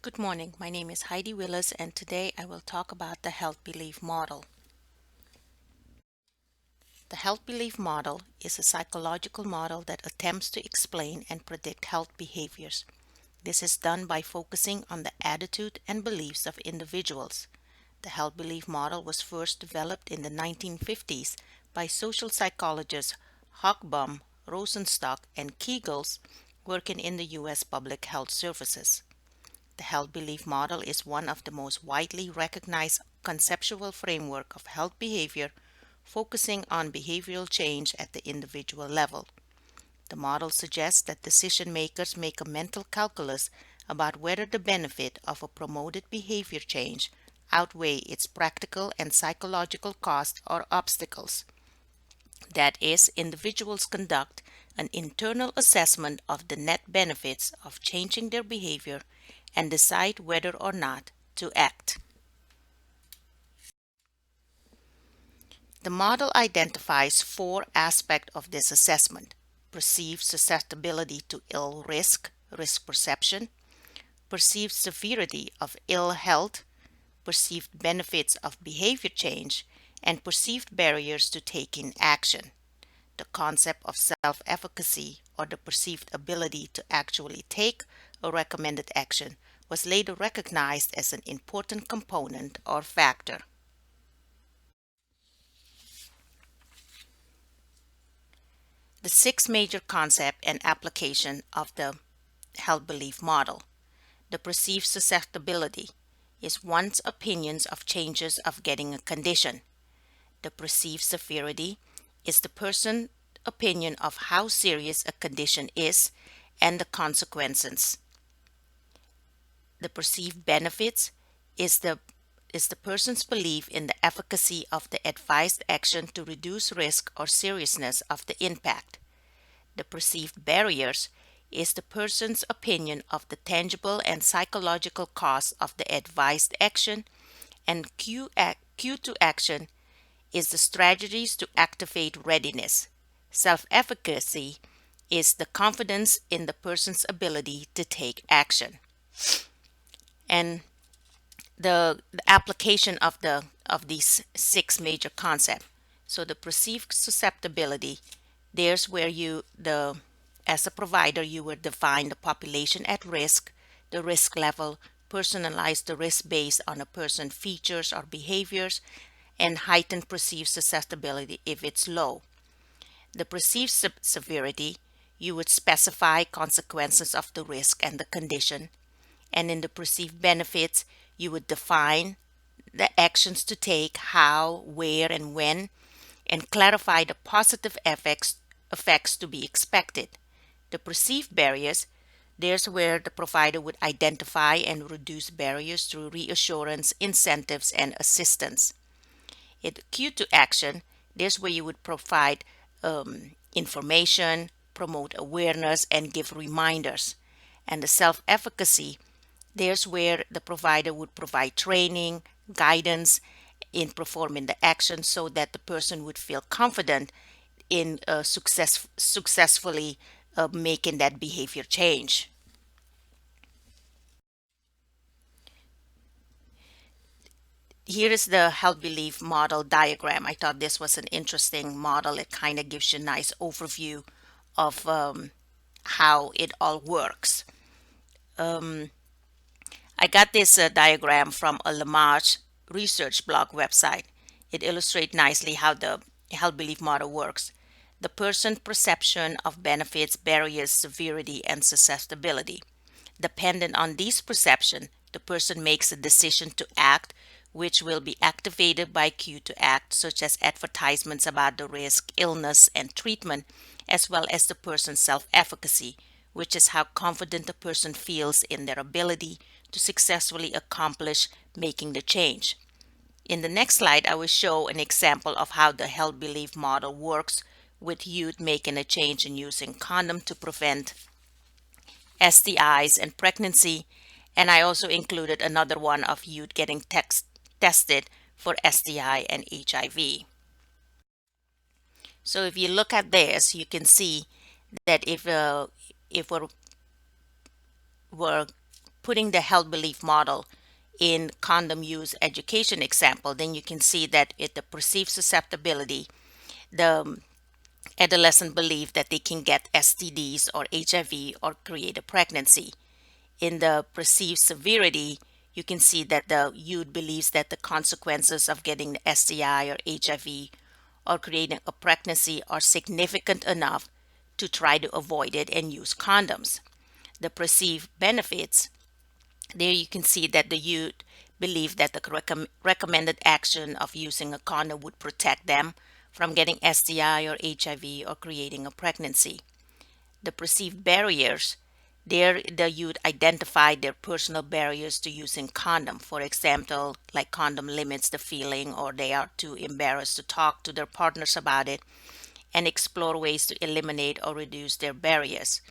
Good morning. My name is HWillis, and today I will talk about the health belief model. The health belief model is a psychological model that attempts to explain and predict health behaviors. This is done by focusing on the attitude and beliefs of individuals. The health belief model was first developed in the 1950s by social psychologists Hochbaum, Rosenstock, and Kegels working in the U.S. Public Health Services. The health belief model is one of the most widely recognized conceptual framework of health behavior, focusing on behavioral change at the individual level. The model suggests that decision makers make a mental calculus about whether the benefit of a promoted behavior change outweigh its practical and psychological costs or obstacles. That is, individuals conduct an internal assessment of the net benefits of changing their behavior and decide whether or not to act. The model identifies four aspects of this assessment: perceived susceptibility to ill risk, risk perception, perceived severity of ill health, perceived benefits of behavior change, and perceived barriers to taking action. The concept of self-efficacy, or the perceived ability to actually take a recommended action, was later recognized as an important component or factor. The six major concepts and application of the health belief model. The perceived susceptibility is one's opinions of changes of getting a condition. The perceived severity is the person's opinion of how serious a condition is and the consequences. The perceived benefits is the person's belief in the efficacy of the advised action to reduce risk or seriousness of the impact. The perceived barriers is the person's opinion of the tangible and psychological costs of the advised action, and Q to action is the strategies to activate readiness. Self-efficacy is the confidence in the person's ability to take action. And the application of these six major concepts. So the perceived susceptibility, there's where as a provider, you would define the population at risk, the risk level, personalize the risk based on a person's features or behaviors, and heighten perceived susceptibility if it's low. The perceived severity, you would specify consequences of the risk and the condition. And in the perceived benefits, you would define the actions to take, how, where, and when, and clarify the positive effects to be expected. The perceived barriers, there's where the provider would identify and reduce barriers through reassurance, incentives, and assistance. In cue to action, there's where you would provide information, promote awareness, and give reminders. And the self-efficacy, there's where the provider would provide training, guidance in performing the action so that the person would feel confident in successfully making that behavior change. Here is the health belief model diagram. I thought this was an interesting model. It kind of gives you a nice overview of how it all works. I got this diagram from a Lamarche research blog website. It illustrates nicely how the health belief model works. The person's perception of benefits, barriers, severity, and susceptibility. Dependent on these perceptions, the person makes a decision to act, which will be activated by cue to act, such as advertisements about the risk, illness, and treatment, as well as the person's self-efficacy, which is how confident the person feels in their ability to successfully accomplish making the change. In the next slide, I will show an example of how the health belief model works with youth making a change in using condom to prevent STIs and pregnancy, and I also included another one of youth getting tested for STI and HIV. So if you look at this, you can see that if we're putting the held belief model in condom use education example, then you can see that the perceived susceptibility, the adolescent believe that they can get STDs or HIV or create a pregnancy. In the perceived severity, you can see that the youth believes that the consequences of getting the STI or HIV or creating a pregnancy are significant enough to try to avoid it and use condoms. The perceived benefits, there you can see that the youth believe that the recommended action of using a condom would protect them from getting STI or HIV or creating a pregnancy. The perceived barriers, there the youth identify their personal barriers to using condom. For example, like condom limits the feeling, or they are too embarrassed to talk to their partners about it, and explore ways to eliminate or reduce their barriers.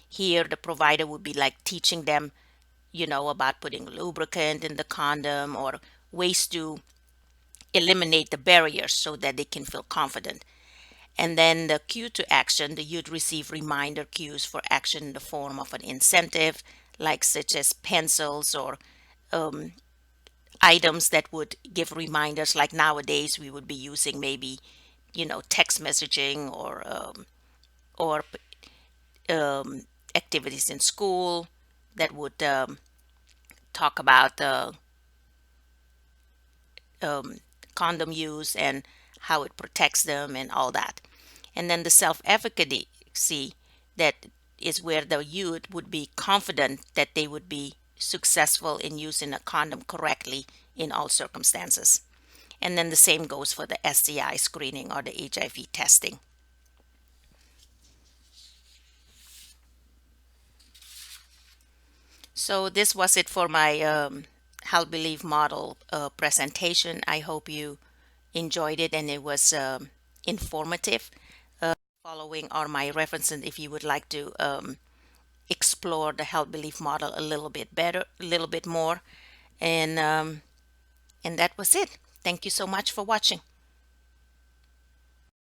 Here the provider would be like teaching them, about putting lubricant in the condom or ways to eliminate the barriers so that they can feel confident. And then the cue to action, the youth receive reminder cues for action in the form of an incentive, like such as pencils or um, items that would give reminders. Like nowadays, we would be using maybe, text messaging or activities in school that would talk about um, condom use and how it protects them and all that. And then the self efficacy, that is where the youth would be confident that they would be successful in using a condom correctly in all circumstances. And then the same goes for the STI screening or the HIV testing. So this was it for my How Believe model presentation. I hope you enjoyed it and it was informative. Following are my references if you would like to explore the Held Belief model a little bit better, a little bit more. And that was it. Thank you so much for watching.